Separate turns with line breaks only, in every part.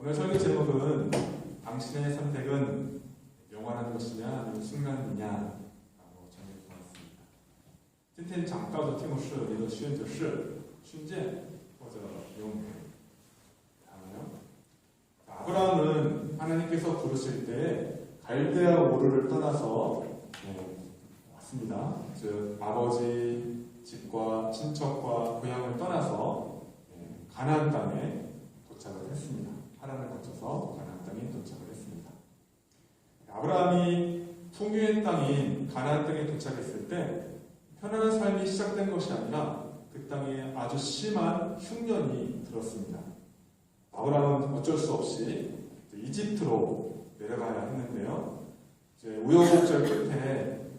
오늘 설교 제목은 당신의 선택은 영원한 것이냐 아니면 순간이냐 라고 정해보았습니다. 今天讲到的题目是你的选择是瞬间或者永远。 아브라함은 하나님께서 부르실 때 갈대아 우르를 떠나서 왔습니다. 즉 아버지 집과 친척과 고향을 떠나서 가나안 땅에 도착을 했습니다. 하란을 거쳐서 가나안 땅에 도착을 했습니다. 아브라함이 풍요의 땅인 가나안 땅에 도착했을 때 편안한 삶이 시작된 것이 아니라 그 땅에 아주 심한 흉년이 들었습니다. 아브라함은 어쩔 수 없이 이집트로 내려가야 했는데요. 이제 우여곡절 끝에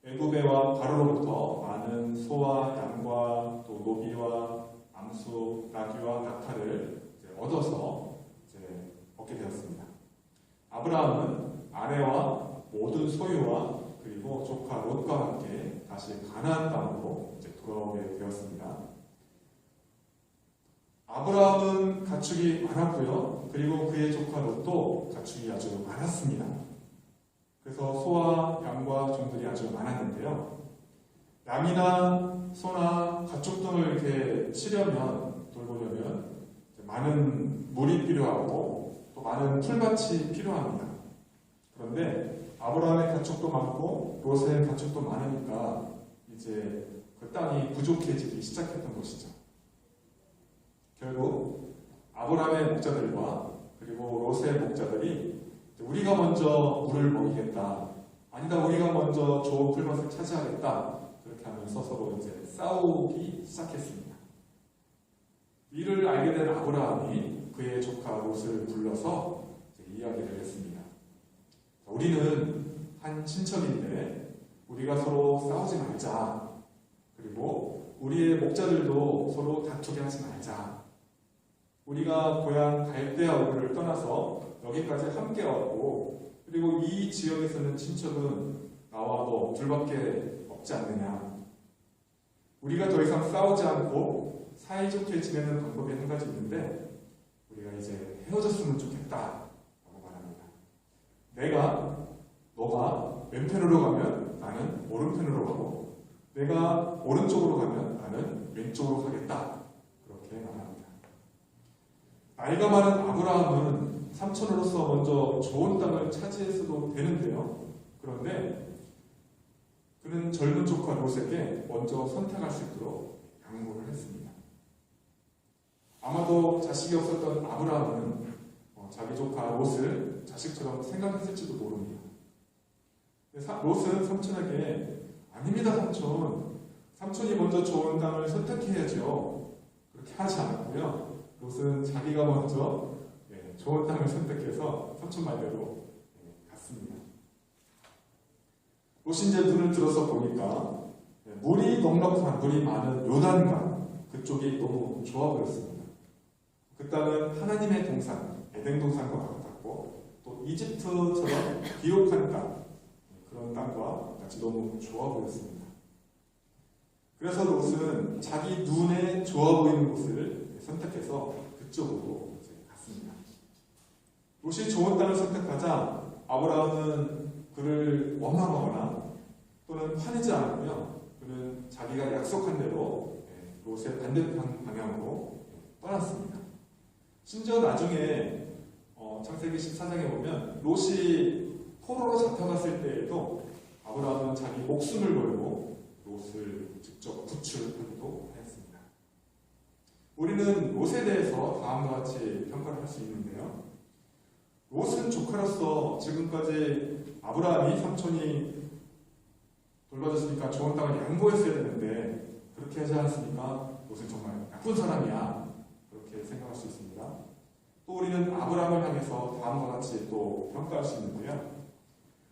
애굽의 왕 바로로부터 많은 소와 양과 또 노비와 암수, 나귀와 낙타를 얻어서 얻게 되었습니다. 아브라함은 아내와 모든 소유와 그리고 조카 롯과 함께 다시 가나안 땅으로 돌아오게 되었습니다. 아브라함은 가축이 많았고요. 그리고 그의 조카 롯도 가축이 아주 많았습니다. 그래서 소와 양과 종들이 아주 많았는데요. 양이나 소나 가축 등을 이렇게 치려면, 돌보려면 많은 물이 필요하고 또 많은 풀밭이 필요합니다. 그런데 아브라함의 가축도 많고 롯의 가축도 많으니까 이제 그 땅이 부족해지기 시작했던 것이죠. 결국 아브라함의 목자들과 그리고 롯의 목자들이 우리가 먼저 물을 먹이겠다, 아니다 우리가 먼저 좋은 풀밭을 차지하겠다, 그렇게 하면서 서로 이제 싸우기 시작했습니다. 이를 알게 된 아브라함이 그의 조카 롯을 불러서 이야기를 했습니다. 우리는 한 친척인데 우리가 서로 싸우지 말자, 그리고 우리의 목자들도 서로 다투게 하지 말자. 우리가 고향 갈대아 우르를 떠나서 여기까지 함께 왔고, 그리고 이 지역에서는 친척은 나와 너 둘밖에 없지 않느냐. 우리가 더 이상 싸우지 않고 사이좋게 지내는 방법이 한 가지 있는데 우리가 이제 헤어졌으면 좋겠다 라고 말합니다. 너가 왼편으로 가면 나는 오른편으로 가고, 내가 오른쪽으로 가면 나는 왼쪽으로 가겠다, 그렇게 말합니다. 나이가 많은 아브라함은 삼촌으로서 먼저 좋은 땅을 차지했어도 되는데요. 그런데 그는 젊은 조카 롯에게 먼저 선택할 수 있도록 양보를 했습니다. 아마도 자식이 없었던 아브라함은 자기 조카 롯을 자식처럼 생각했을지도 모릅니다. 롯은 삼촌에게 아닙니다 삼촌이 먼저 좋은 땅을 선택해야죠, 그렇게 하지 않았고요. 롯은 자기가 먼저 좋은 땅을 선택해서 삼촌 말대로 갔습니다. 롯이 이제 눈을 들어서 보니까 물이 넉넉한, 물이 많은 요단강 그쪽이 너무 좋아 보였습니다. 그 땅은 하나님의 동산, 에덴 동산과 같았고 또 이집트처럼 비옥한 땅, 그런 땅과 같이 너무 좋아 보였습니다. 그래서 롯은 자기 눈에 좋아 보이는 곳을 선택해서 그쪽으로 갔습니다. 롯이 좋은 땅을 선택하자 아브라함은 그를 원망하거나 또는 화내지 않았고요. 그는 자기가 약속한 대로 롯의 반대편 방향으로 떠났습니다. 심지어 나중에 창세기 14장에 보면 롯이 포로로 잡혀갔을 때에도 아브라함은 자기 목숨을 걸고 롯을 직접 구출하기도 했습니다. 우리는 롯에 대해서 다음과 같이 평가를 할 수 있는데요. 롯은 조카로서 지금까지 아브라함이 삼촌이 돌봐줬으니까 좋은 땅을 양보했어야 되는데 그렇게 하지 않았으니까 롯은 정말 나쁜 사람이야, 그렇게 생각할 수 있습니다. 또 우리는 아브라함을 향해서 다음과 같이 또 평가할 수 있는데요.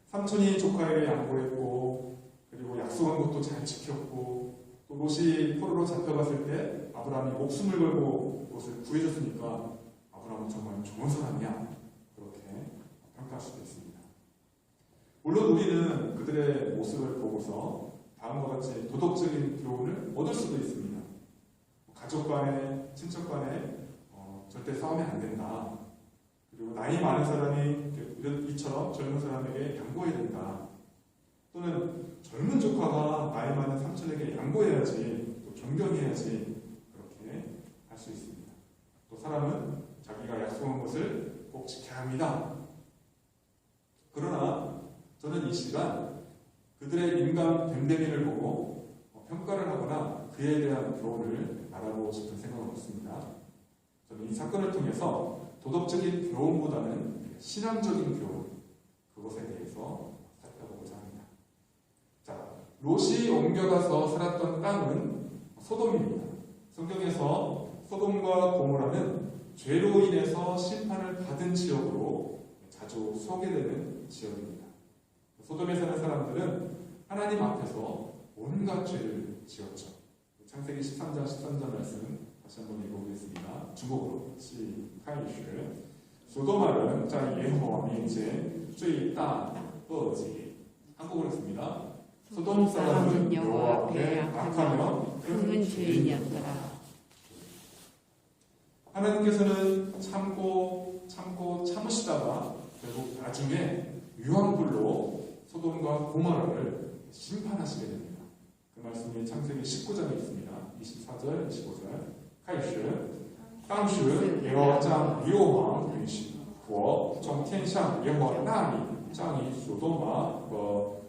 삼촌이 조카에게 양보했고 그리고 약속한 것도 잘 지켰고 또 롯이 포로로 잡혀갔을 때 아브라함이 목숨을 걸고 롯을 구해줬으니까 아브라함은 정말 좋은 사람이야, 그렇게 평가할 수도 있습니다. 물론 우리는 그들의 모습을 보고서 다음과 같이 도덕적인 교훈을 얻을 수도 있습니다. 가족 간에, 친척 간에 절대 싸우면 안 된다. 그리고 나이 많은 사람이 이처럼 젊은 사람에게 양보해야 된다. 또는 젊은 조카가 나이 많은 삼촌에게 양보해야지, 또 존경해야지, 그렇게 할 수 있습니다. 또 사람은 자기가 약속한 것을 꼭 지켜야 합니다. 그러나 저는 이 시간 그들의 인간 됨됨이를 보고 평가를 하거나 그에 대한 교훈을 알아보고 싶은 생각은 없습니다. 저는 이 사건을 통해서 도덕적인 교훈보다는 신앙적인 교훈, 그것에 대해서 살펴보고자 합니다. 자, 롯이 옮겨가서 살았던 땅은 소돔입니다. 성경에서 소돔과 고모라는 죄로 인해서 심판을 받은 지역으로 자주 소개되는 지역입니다. 소돔에 사는 사람들은 하나님 앞에서 온갖 죄를 지었죠. 창세기 13장 13절 말씀 다시 한번 읽어보겠습니다. 중국어로 시카이슈 소돔은 在耶和华面前最大恶极. 한국어로 했습니다. 소돔 사람은 여호와 앞에 악하며 큰 죄인이었더라. 하나님께서는 참으시다가 결국 나중에 유황불로 소돔과 고모라를 심판하시게 됩니다. 그 말씀이 창세기 19장에 있습니다. 24절, 25절. 开始，当时耶和华将硫磺允许火从天上耶和华那里降临所多玛和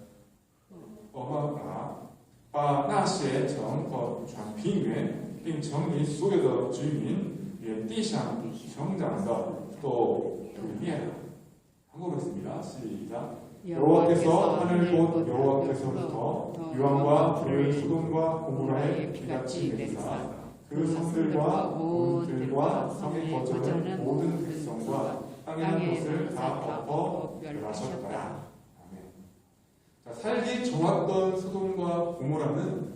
俄摩拉，把那些城和全平原，并城里所有的居民，连地上生长的都毁灭了。한국어로 했습니다. 시작. 여호와께서 하늘 곧 여호와께서부터 유황과 불을 소돔과 고모라에 비같이 내리사 그 성들과 문들과 성에 거처는 모든 백성과 땅의 것을 다 엎어 멸하셨더라. 자, 살기 좋았던 소돔과 고모라는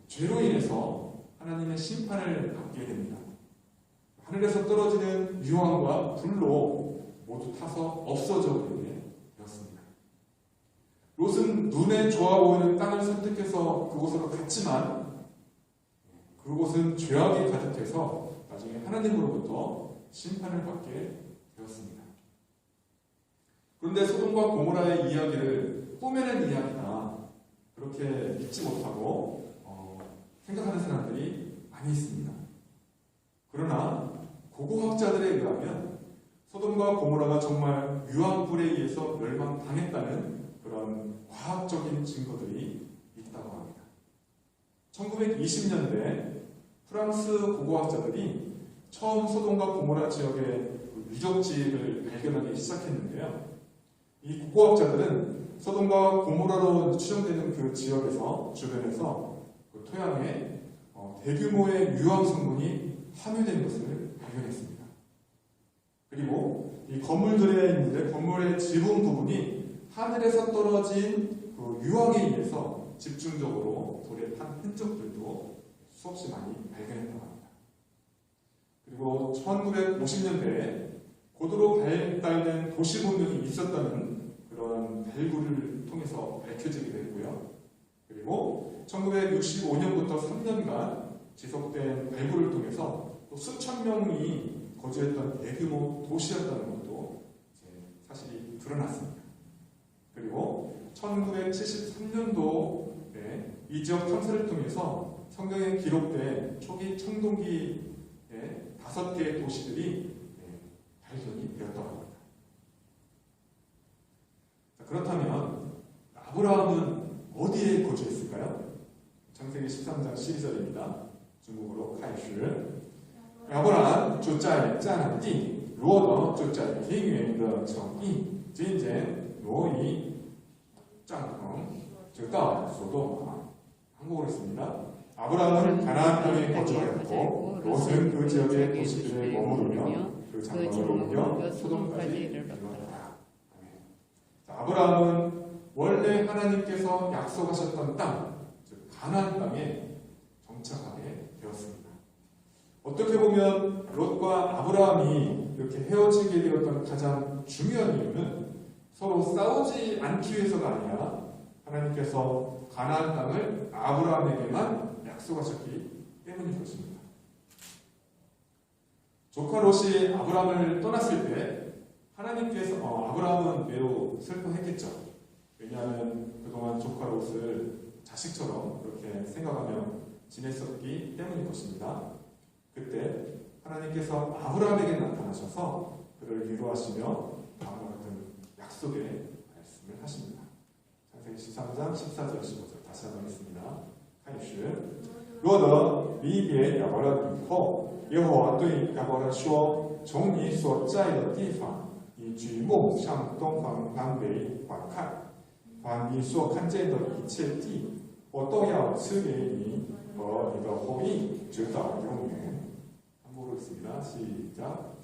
죄로 인해서 하나님의 심판을 받게 됩니다. 하늘에서 떨어지는 유황과 불로 모두 타서 없어져 버리게 되었습니다. 롯은 눈에 좋아 보이는 땅을 선택해서 그곳으로 갔지만 그곳은 죄악이 가득해서 나중에 하나님으로부터 심판을 받게 되었습니다. 그런데 소돔과 고모라의 이야기를 꾸며낸 이야기다, 그렇게 믿지 못하고 생각하는 사람들이 많이 있습니다. 그러나 고고학자들에 의하면 소돔과 고모라가 정말 유황불에 의해서 멸망당했다는 그런 과학적인 증거들이 있다고 합니다. 1920년대 프랑스 고고학자들이 처음 소돔과 고모라 지역의 유적지를 발견하기 시작했는데요. 이 고고학자들은 소돔과 고모라로 추정되는 그 지역에서 주변에서 그 토양에 대규모의 유황 성분이 함유된 것을 발견했습니다. 그리고 이 건물들에 있는데 건물의 지붕 부분이 하늘에서 떨어진 그 유황에 의해서 집중적으로 돌에 탄 흔적들도 수없이 많이 발견했다고 합니다. 그리고 1950년대에 고도로 발달된 도시 문명이 있었다는 그런 발굴을 통해서 밝혀지게 됐고요. 그리고 1965년부터 3년간 지속된 발굴을 통해서 또 수천 명이 거주했던 대규모 도시였다는 것도 사실이 드러났습니다. 그리고 1973년도에 이 지역 탐사를 통해서 성경에 기록된 초기 청동기의 5개의 도시들이 발견이 되었다고 합니다. 자, 그렇다면 아브라함은 어디에 거주했을까요? 창세기 13장 12절입니다. 중국어로 카이슈. 亚伯兰就在迦南地，罗德就在平原的城邑，渐渐挪移帐篷，就到所多玛。 한국어로 했습니다. 아브라함은 가나안 땅에 거주하였고 롯은 그 지역의 도시들에 머무르며 그 장막을 옮겨 소돔까지 이르렀다. 아브라함은 원래 하나님께서 약속하셨던 땅, 즉 가나안 땅에 정착하게 되었습니다. 어떻게 보면 롯과 아브라함이 이렇게 헤어지게 되었던 가장 중요한 이유는 서로 싸우지 않기 위해서가 아니라 하나님께서 가나안 땅을 아브라함에게만 약속하셨기 때문일 것입니다. 조카 롯이 아브라함을 떠났을 때 하나님께서 아브라함은 매우 슬퍼했겠죠. 왜냐하면 그동안 조카 롯을 자식처럼 그렇게 생각하며 지냈었기 때문인 것입니다. 그때 하나님께서 아브라함에게 나타나셔서 그를 위로하시며 다음과 같은 약속의 말씀을 하십니다. 창세기 13장 14절 15절 다시 한번 하겠습니다. 开始落得离别亚伯拉以后，耶和华对亚伯拉说：“从你所在的地方，你举目向东方南北观看，凡你所看见的一切地，我都要赐给你和你的后裔，直到永远。” 한국어로 읽습니다. 시작.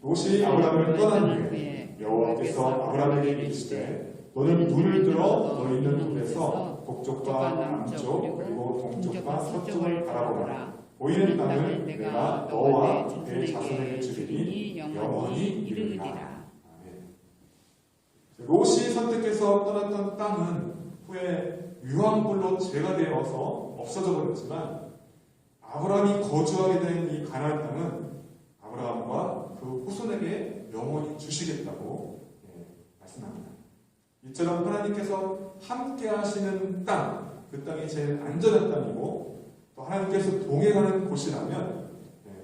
롯이 아브라함을 떠난 후에 여호와께서 아브라함에게 이르시되 너는 눈을 들어 너 있는 곳에서 북쪽과 남쪽 그리고 동쪽과 서쪽을 바라보라. 보이는 땅을 내가 너와 내 자손에게 주리니 영원히 이르리라. 롯이 선택해서 떠났던 땅은 후에 유황불로 재가 되어서 없어져 버렸지만 아브라함이 거주하게 된 이 가나안 땅은 아브라함과 그 후손에게 영원히 주시겠다고 말씀합니다. 이처럼 하나님께서 함께 하시는 땅, 그 땅이 제일 안전한 땅이고 또 하나님께서 동행하는 곳이라면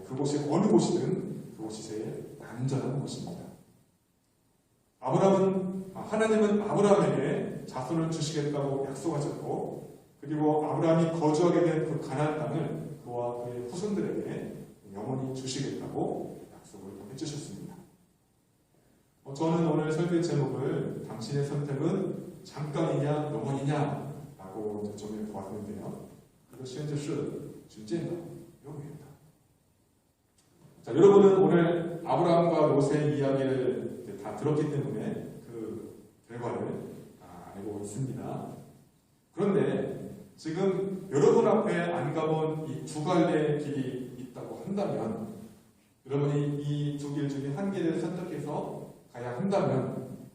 그곳이 어느 곳이든 그곳이 제일 안전한 곳입니다. 하나님은 아브라함에게 자손을 주시겠다고 약속하셨고 그리고 아브라함이 거주하게 된 그 가나안 땅을 그와 그의 후손들에게 영원히 주시겠다고 약속을 해주셨습니다. 저는 오늘 설교의 제목을 당신의 선택은 잠깐이냐 영원이냐 라고 정해보았는데요. 그것이 준비다. 자, 여러분은 오늘 아브라함과 롯의 이야기를 다 들었기 때문에 그 결과를 알고 있습니다. 그런데 지금 여러분 앞에 안 가본 이 두 갈래의 길이 있다고 한다면 여러분이 이 두 길 중에 한 길을 선택해서 가야 한다면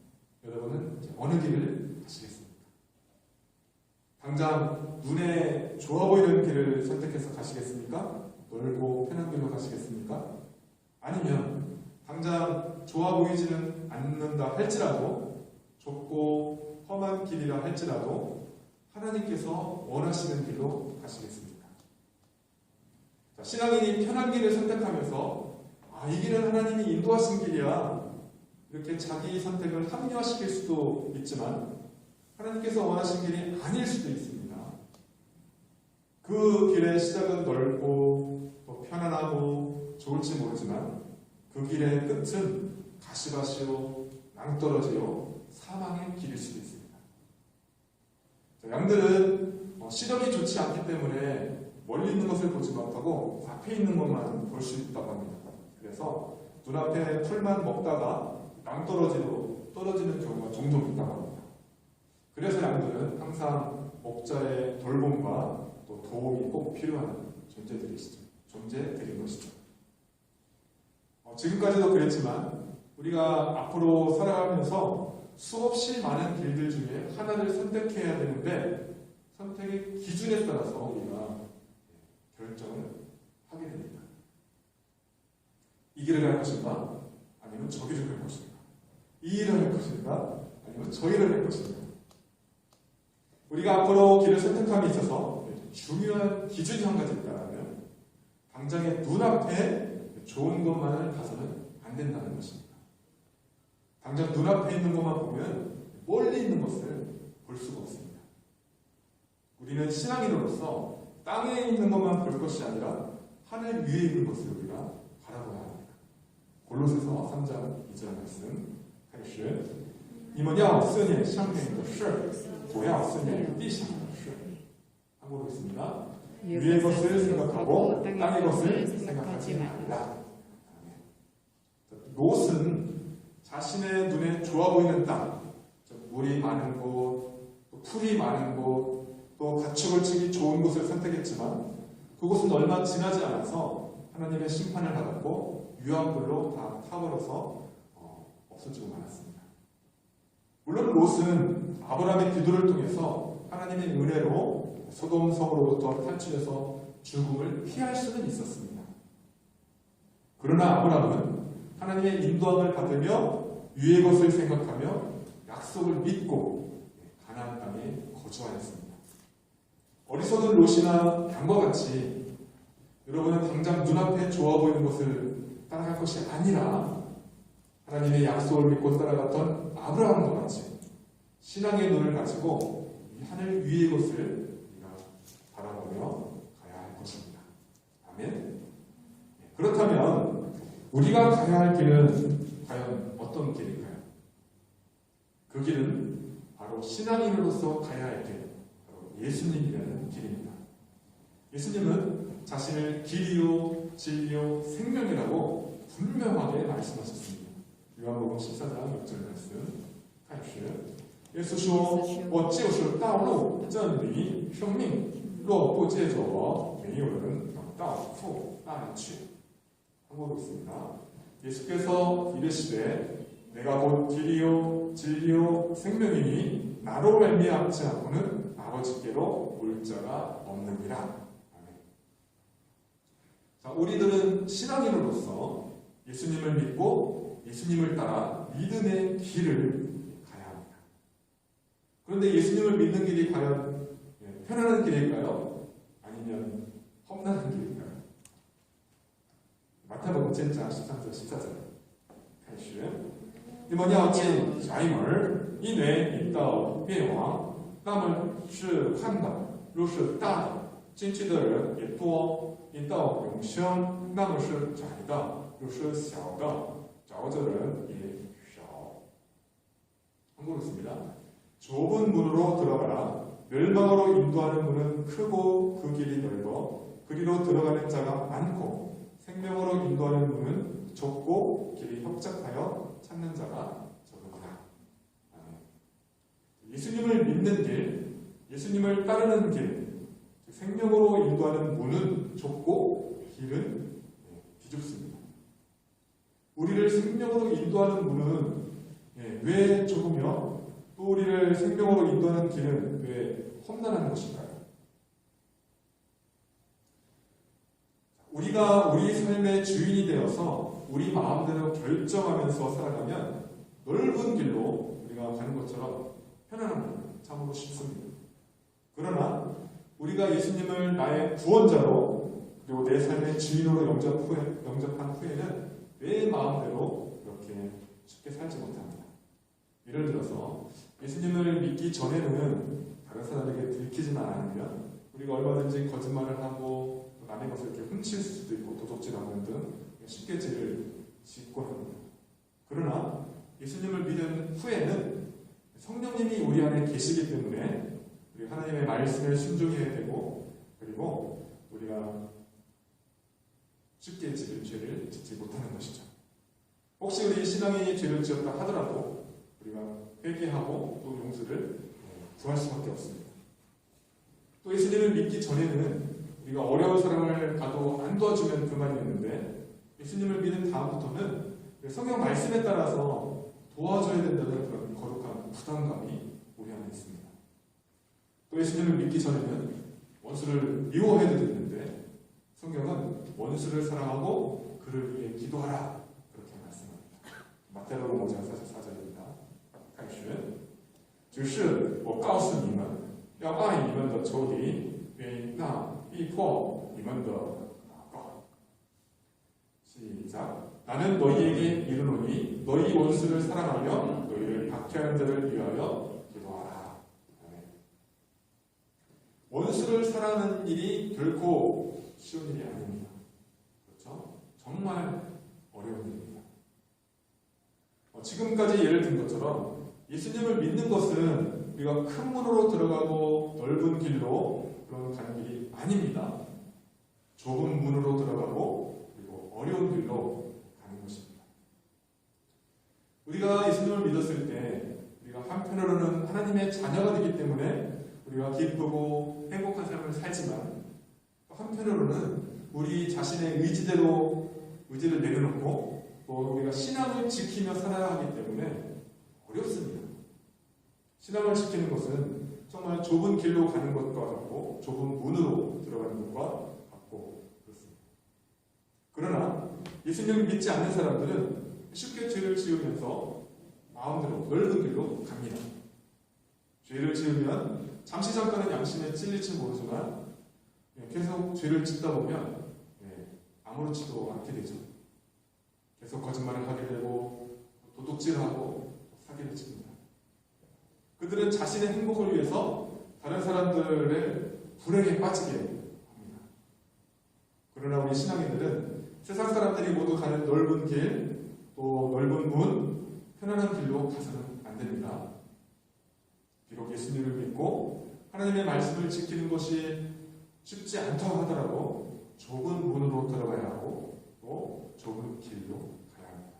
여러분은 어느 길을 가시겠습니까? 당장 눈에 좋아 보이는 길을 선택해서 가시겠습니까? 넓고 편한 길로 가시겠습니까? 아니면 당장 좋아 보이지는 않는다 할지라도 좁고 험한 길이라 할지라도 하나님께서 원하시는 길로 가시겠습니까? 자, 신앙인이 편한 길을 선택하면서 이 길은 하나님이 인도하신 길이야 이렇게 자기 선택을 합리화시킬 수도 있지만 하나님께서 원하신 길이 아닐 수도 있습니다. 그 길의 시작은 넓고 또 편안하고 좋을지 모르지만 그 길의 끝은 가시밭이요 낭떠러지요 사망의 길일 수도 있습니다. 자, 양들은 시력이 좋지 않기 때문에 멀리 있는 것을 보지 못하고 앞에 있는 것만 볼 수 있다고 합니다. 그래서 눈앞에 풀만 먹다가 낭떠러지로 떨어지는 경우가 종종 있다고 합니다. 그래서 양들은 항상 목자의 돌봄과 또 도움이 꼭 필요한 존재들인 것이죠. 지금까지도 그랬지만 우리가 앞으로 살아가면서 수없이 많은 길들 중에 하나를 선택해야 되는데 선택의 기준에 따라서 우리가 결정을 하게 됩니다. 이 길을 갈 것인가? 아니면 저 길을 갈 것인가? 이 일을 할 것인가? 아니면 저 일을 할 것인가? 우리가 앞으로 길을 선택함에 있어서 중요한 기준이 한 가지 있다면 당장의 눈앞에 좋은 것만을 봐서는 안 된다는 것입니다. 당장 눈앞에 있는 것만 보면 멀리 있는 것을 볼 수가 없습니다. 우리는 신앙인으로서 땅에 있는 것만 볼 것이 아니라 하늘 위에 있는 것을 우리가 바라봐야 합니다. 골로새서 3장 2절 말씀 开始你们要思念上面的事不要思念地上的事 한국어로 있습니다. 위의 것을 생각하고 땅의 것을 생각하지 말라. 롯은 자신의 눈에 좋아 보이는 땅, 물이 많은 곳, 풀이 많은 곳, 또 가축을 치기 좋은 곳을 선택했지만 그곳은 얼마 지나지 않아서 하나님의 심판을 받았고 유황불로 다 타버려서 없어지고 말았습니다. 물론 롯은 아브라함의 기도를 통해서 하나님의 은혜로 소돔 성으로부터 탈출해서 죽음을 피할 수는 있었습니다. 그러나 아브라함은 하나님의 인도함을 받으며 위의 것을 생각하며 약속을 믿고 가나안 땅에 거주하였습니다. 어리석은 롯이나 양과 같이 여러분은 당장 눈앞에 좋아 보이는 것을 따라갈 것이 아니라 하나님의 약속을 믿고 따라갔던 아브라함과 같이 신앙의 눈을 가지고 이 하늘 위의 것을 우리가 바라보며 가야 할 것입니다. 아멘. 그렇다면 우리가 가야 할 길은 과연 어떤 길일까요? 그 길은 바로 신앙인으로서 가야 할 길, 바로 예수님이라는 길입니다. 예수님은 자신을 길이요, 진리요, 생명이라고 분명하게 말씀하셨습니다. 요한복음 14장 6절 말씀. 开始，耶稣说：“我就是道路、真理、生命，若不借着我，没有人能到父那里去。” 한국어 있습니다. 예수께서 이르시되 내가 곧 길이요 진리요 생명이니 나로 말미암지 않고는 아버지께로 올 자가 없느니라. 아멘. 자, 우리들은 신앙인으로서 예수님을 믿고 예수님을 따라 믿음의 길을 가야 합니다. 그런데 예수님을 믿는 길이 과연 편안한 길일까요? 아니면 험난한 길일까요? 마태복음 7장 13절 14절 开始，你们要进窄门，因为引到灭亡，那么是宽的；若是大的，进去的人也多；引到永生，那么是窄的；若是小的，找的人也少。한국어 있습니다. 좁은 문으로 들어가라. 멸망으로 인도하는 문은 크고 그 길이 넓어 그리로 들어가는 자가 많고 생명으로 인도하는 문은 좁고 길이 협착하여 찾는 자가 적으구나. 예수님을 믿는 길, 예수님을 따르는 길, 생명으로 인도하는 문은 좁고 길은 비좁습니다. 우리를 생명으로 인도하는 문은 왜 좁으며 또 우리를 생명으로 인도하는 길은 왜 험난한 것인가요? 우리가 우리 삶의 주인이 되어서 우리 마음대로 결정하면서 살아가면 넓은 길로 우리가 가는 것처럼 편안합니다. 참으로 쉽습니다. 그러나 우리가 예수님을 나의 구원자로 그리고 내 삶의 주인으로 영접한 후에는 내 마음대로 그렇게 쉽게 살지 못합니다. 예를 들어서 예수님을 믿기 전에는 다른 사람에게 들키지만 않으면 우리가 얼마든지 거짓말을 하고 남의 것을 이렇게 훔칠 수도 있고 도둑질하는 등 쉽게 죄를 짓곤 합니다. 그러나 예수님을 믿은 후에는 성령님이 우리 안에 계시기 때문에 우리 하나님의 말씀에 순종해야 되고 그리고 우리가 쉽게 지을 죄를 짓지 못하는 것이죠. 혹시 우리 신앙인이 죄를 지었다 하더라도 우리가 회개하고 또 용서를 구할 수밖에 없습니다. 또 예수님을 믿기 전에는 우리가 어려운 사람을 가도 안 도와주면 그만이었는데 예수님을 믿은 다음부터는 성경 말씀에 따라서 도와줘야 된다는 그런 거룩한 부담감이 우리 안에 있습니다. 또 예수님을 믿기 전에는 원수를 미워해도 되는데 성경은 원수를 사랑하고 그를 위해 기도하라 그렇게 말씀합니다. 마태복음 5장 44절입니다. 开始，只是我告诉你们，要爱你们的仇敌，为那逼迫你们的祷告。 시작. 나는 너희에게 이르노니 너희 원수를 사랑하며 너희를 박해하는 자를 위하여 기도하라. 원수를 사랑하는 일이 결코 쉬운 일이 아닙니다. 그렇죠? 정말 어려운 일입니다. 지금까지 예를 든 것처럼 예수님을 믿는 것은 우리가 큰 문으로 들어가고 넓은 길로 그런 가는 길이 아닙니다. 좁은 문으로 들어가고 그리고 어려운 길로 가는 것입니다. 우리가 예수님을 믿었을 때 우리가 한편으로는 하나님의 자녀가 되기 때문에 우리가 기쁘고 행복한 삶을 살지만 또 한편으로는 우리 자신의 의지를 내려놓고 또 우리가 신앙을 지키며 살아야 하기 때문에 어렵습니다. 신앙을 지키는 것은 정말 좁은 길로 가는 것과 같고 좁은 문으로 들어가는 것과 같고 그렇습니다. 그러나 예수님을 믿지 않는 사람들은 쉽게 죄를 지으면서 마음대로 넓은 길로 갑니다. 죄를 지으면 잠시 잠깐은 양심에 찔릴지 모르지만 계속 죄를 짓다 보면 아무렇지도 않게 되죠. 계속 거짓말을 하게 되고 도둑질하고 사기를 칩니다. 그들은 자신의 행복을 위해서 다른 사람들의 불행에 빠지게 합니다. 그러나 우리 신앙인들은 세상 사람들이 모두 가는 넓은 길, 또 넓은 문, 편안한 길로 가서는 안 됩니다. 비록 예수님을 믿고 하나님의 말씀을 지키는 것이 쉽지 않다고 하더라도 좁은 문으로 들어가야 하고 또 좁은 길로 가야 합니다.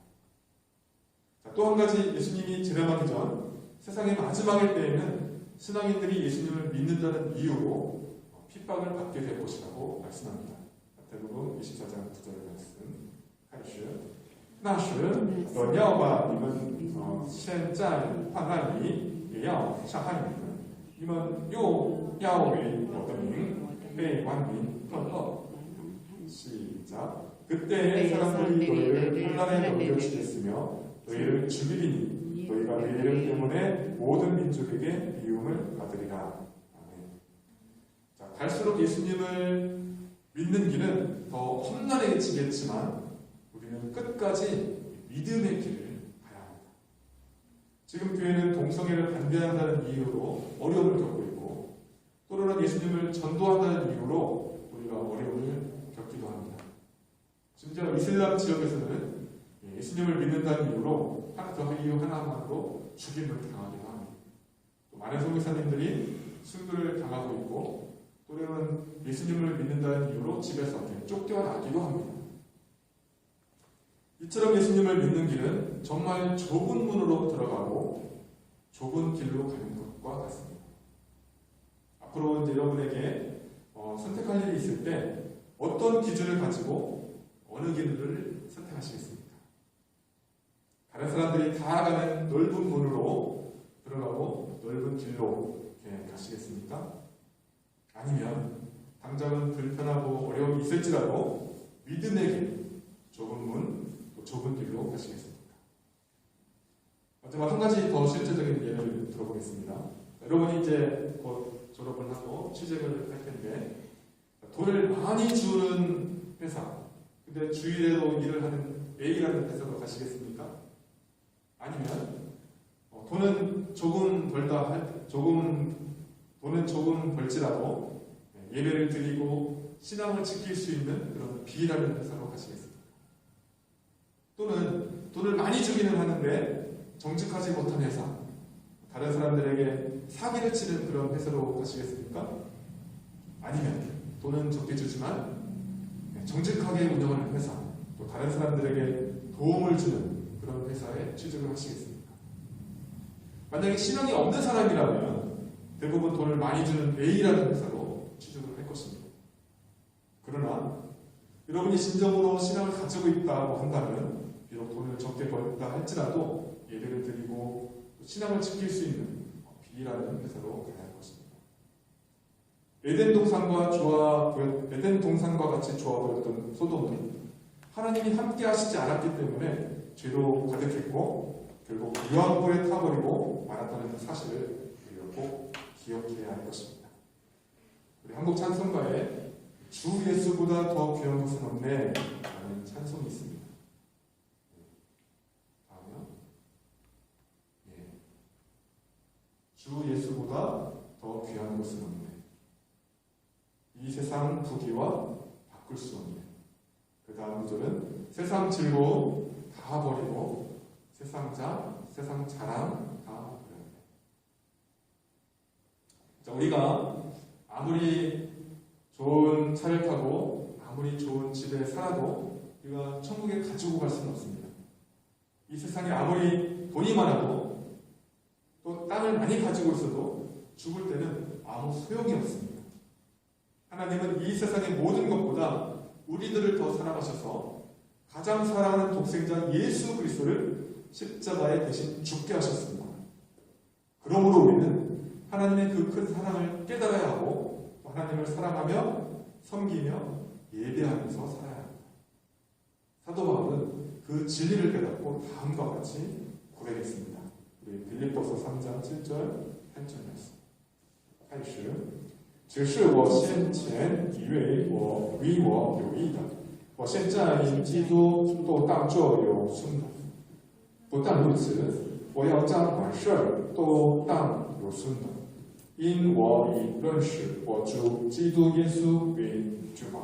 또 한 가지 예수님이 재림하기 전 세상의 마지막일 때에는 신앙인들이 예수님을 믿는다는 이유로 핍박을 받게 될 것이라고 말씀합니다. 마태복음 24장 9절 말씀 开始那时我要把你们现在患难里也要杀害你们你们又要为我的名被万民恨恶 시작 그때 사람들이 너희를 환난에 넘겨주겠으며 너희를 죽이리니 너희가 내 이름 때문에 모든 민족에게 미움을 받으리라. 아멘. 자, 갈수록 예수님을 믿는 길은 더 험난해지겠지만 우리는 끝까지 믿음의 길을 가야 합니다. 지금 교회는 동성애를 반대한다는 이유로 어려움을 겪고 있고 또는 예수님을 전도한다는 이유로 우리가 어려움을 겪기도 합니다. 심지어 이슬람 지역에서는 예수님을 믿는다는 이유로 그 이유 하나만으로 죽임을 당하기도 합니다. 또 많은 선교사님들이 순교를 당하고 있고 또는 예수님을 믿는다는 이유로 집에서 쫓겨나기도 합니다. 이처럼 예수님을 믿는 길은 정말 좁은 문으로 들어가고 좁은 길로 가는 것과 같습니다. 앞으로 이제 여러분에게 선택할 일이 있을 때 어떤 기준을 가지고 어느 길을 선택하시겠습니까? 다른 사람들이 다 가는 넓은 문으로 들어가고 넓은 길로 가시겠습니까? 아니면 당장은 불편하고 어려움이 있을지라도 믿음의 길, 좁은 문, 또 좁은 길로 가시겠습니까? 마지막 한 가지 더 실제적인 예를 들어보겠습니다. 여러분이 이제 곧 졸업을 하고 취직을 할 텐데 돈을 많이 주는 회사, 근데 주일에도 일을 하는 A라는 회사로 가시겠습니까? 아니면 돈은 조금 벌지라도 예배를 드리고 신앙을 지킬 수 있는 그런 B라는 회사로 가시겠습니까? 또는 돈을 많이 주기는 하는데 정직하지 못한 회사, 다른 사람들에게 사기를 치는 그런 회사로 가시겠습니까? 아니면 돈은 적게 주지만 정직하게 운영하는 회사, 또 다른 사람들에게 도움을 주는 그런 회사에 취직을 하시겠습니까? 만약에 신앙이 없는 사람이라면 대부분 돈을 많이 주는 A라는 회사로 취직을 할 것입니다. 그러나 여러분이 진정으로 신앙을 가지고 있다고 한다면 비록 돈을 적게 벌다 할지라도 예배를 드리고 신앙을 지킬 수 있는 B라는 회사로 가야 할 것입니다. 에덴 동산과 같이 좋아 보였던 소돔은 하나님이 함께 하시지 않았기 때문에 죄로 가득했고 결국 유황불에 타버리고 말았다는 사실을 우리가 꼭 기억해야 할 것입니다. 우리 한국 찬송가에 주 예수보다 더 귀한 것은 없네 라는 찬송이 있습니다. 다음요. 주 예수보다 더 귀한 것은 없네. 이 세상 부귀와 바꿀 수 없네. 그 다음 구절은 세상 즐거움 다 버리고 세상 자랑 다 버렸네. 자, 우리가 아무리 좋은 차를 타고 아무리 좋은 집에 살아도 우리가 천국에 가지고 갈 수는 없습니다. 이 세상에 아무리 돈이 많아도 또 땅을 많이 가지고 있어도 죽을 때는 아무 소용이 없습니다. 하나님은 이 세상의 모든 것보다 우리들을 더 사랑하셔서 가장 사랑하는 독생자 예수 그리스도를 십자가에 대신 죽게 하셨습니다. 그러므로 우리는 하나님의 그 큰 사랑을 깨달아야 하고 하나님을 사랑하며 섬기며 예배하면서 살아야 합니다. 사도 바울은 그 진리를 깨닫고 다음과 같이 고백했습니다. 우리 빌립보서 3장 7절 8절 말씀. 开始只是我先前以为我与我有益的，我现在因基督都当作有损的。不但如此，我要将万事都当有损的，因我已认识我주基督耶稣为主마。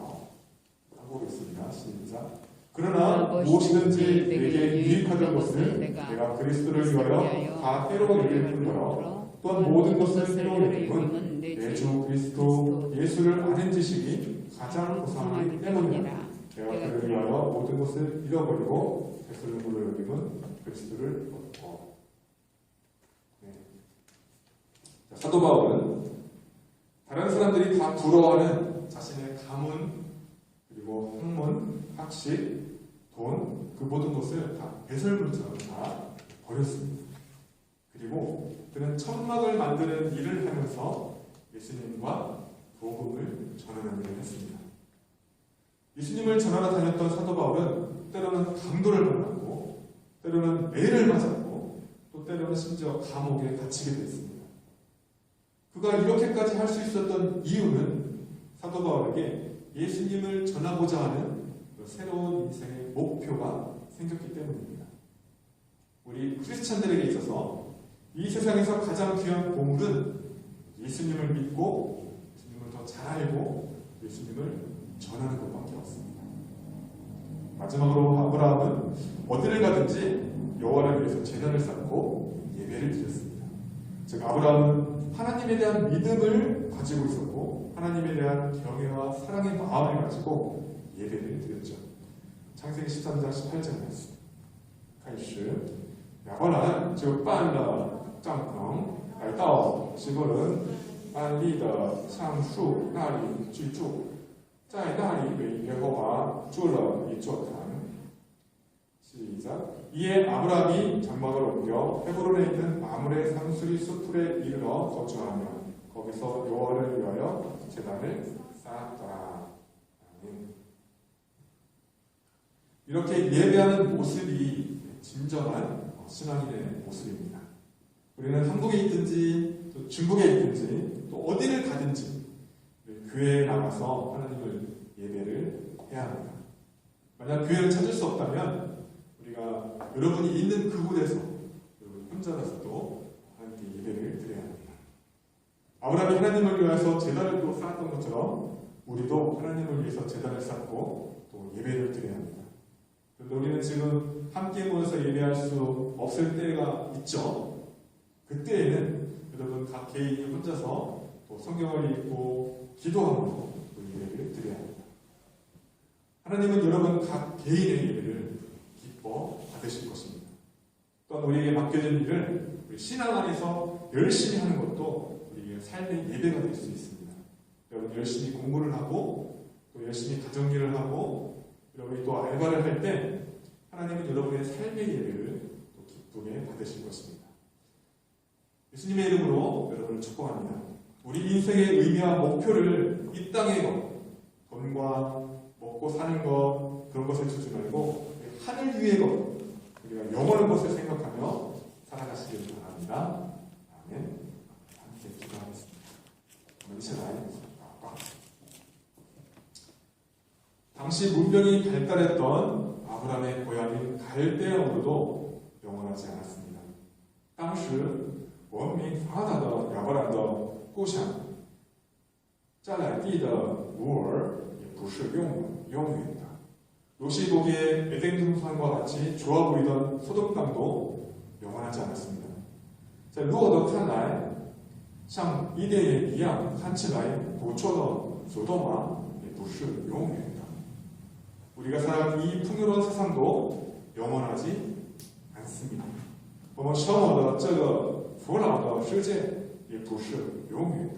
하고 있습니다. 시작. 그러나 무엇이든지 내게 유익하던 것을 내가 그리스도를 위하여 다 때로 여길 뿐더러 또한 모든 것을 때로 여김은 내 주 그리스도 예수를 아는 지식이 가장 고상하기 때문이라. 내가 그를 위하여 모든 것을 잃어버리고 예수를 여김은 그리스도를 얻고. 네. 사도 바울은 다른 사람들이 다 부러워하는 자신의 가문 그리고 학문, 학식, 돈, 그 모든 것을 다 배설물처럼 다 버렸습니다. 그리고 그는 천막을 만드는 일을 하면서 예수님과 복음을 전하는 일을 했습니다. 예수님을 전하러 다녔던 사도 바울은 때로는 강도를 만났고 때로는 매를 맞았고 또 때로는 심지어 감옥에 갇히게 됐습니다. 그가 이렇게까지 할 수 있었던 이유는 사도 바울에게 예수님을 전하고자 하는 새로운 인생의 목표가 생겼기 때문입니다. 우리 크리스찬들에게 있어서 이 세상에서 가장 귀한 보물은 예수님을 믿고 예수님을 더 잘 알고 예수님을 전하는 것밖에 없습니다. 마지막으로 아브라함은 어디를 가든지 여호와를 위해서 제단을 쌓고 예배를 드렸습니다. 즉 아브라함은 하나님에 대한 믿음을 가지고 있었고 하나님에 대한 경외와 사랑의 마음을 가지고 예배를 드렸죠. 창세기 13장 18절 말씀. 开始亚伯兰就办了帐篷，来到希伯伦安利的橡树那里居住，在那里为耶和华筑了一座坛。 시작. 이에 아브라함이 장막을 옮겨 헤브론에 있는 마므레 상수리 수풀에 이르러 거주하며 거기서 여호와를 위하여 제단을 쌓았더라. 이렇게 예배하는 모습이 진정한 신앙인의 모습입니다. 우리는 한국에 있든지 또 중국에 있든지 또 어디를 가든지 교회에 나가서 하나님을 예배를 해야 합니다. 만약 교회를 찾을 수 없다면 우리가 여러분이 있는 그곳에서 여러분 혼자라서도 하나님께 예배를 드려야 합니다. 아브라함이 하나님을 위해서 제단을 또 쌓았던 것처럼 우리도 하나님을 위해서 제단을 쌓고 또 예배를 드려야 합니다. 그런데 우리는 지금 함께 모여서 예배할 수 없을 때가 있죠. 그때에는 여러분 각 개인이 혼자서 또 성경을 읽고 기도함으로 예배를 드려야 합니다. 하나님은 여러분 각 개인의 예배를 기뻐 받으실 것입니다. 또한 우리에게 맡겨진 일을 우리 신앙 안에서 열심히 하는 것도 우리의 삶의 예배가 될 수 있습니다. 여러분 열심히 공부를 하고 또 열심히 가정일을 하고 여러분이 또 알바를 할 때 하나님은 여러분의 삶의 예배를 또 기쁘게 받으실 것입니다. 예수님의 이름으로 여러분을 축복합니다. 우리 인생의 의미와 목표를 이 땅의 것, 돈과 먹고 사는 것 그런 것을 주지 말고 하늘 위의 것, 우리가 영원한 것을 생각하며 살아가시길 바랍니다. 아멘. 함께 기도하겠습니다. 당시 문명이 발달했던 아브라함의 고향인 갈대아으로도 영원하지 않았습니다. 当时文明发达的亚伯兰的故乡迦南地的乌尔也不是永远的。 롯이 보기에 에덴 동산과 같이 좋아 보이던 소돔 땅도 영원하지 않았습니다. 在骆驼看来像伊甸园一样看起来不错的索多玛也不是永远的。 우리가 살아가는 이 풍요로운 세상도 영원하지 않습니다. 我们生活的这个古老的世界也不是永远的。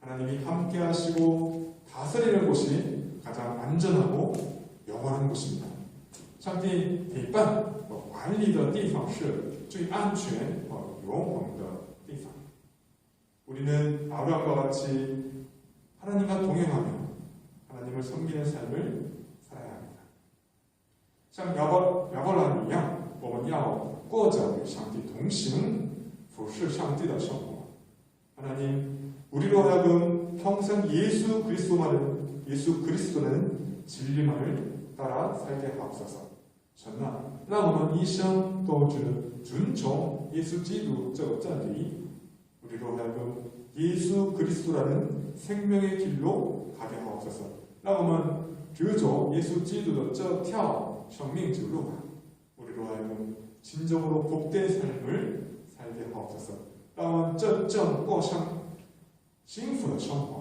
하나님이 함께 하시고 다스리는 곳이 가장 안전하고 영원한 곳입니다. 上帝陪伴和管理的地方是最安全和永恒的地方。 우리는 아브라함과 같이 하나님과 동행하며 하나님을 섬기는 삶을 살아야 합니다. 像亚伯兰一样，我们要过着与上帝同行、服侍上帝的生活。 하나님, 우리로 하여금 평생 예수 그리스도는 진리만을 따라 살게 하옵소서. 神啊，让我们一生都遵从耶稣基督这个真理， 우리로 하여금 예수 그리스도라는 생명의 길로 가게 하옵소서. 让我们执着耶稣基督的这条生命之路， 우리로 하여금 진정으로 복된 삶을 살게 하옵소서. 让我们真正过上幸福的生活。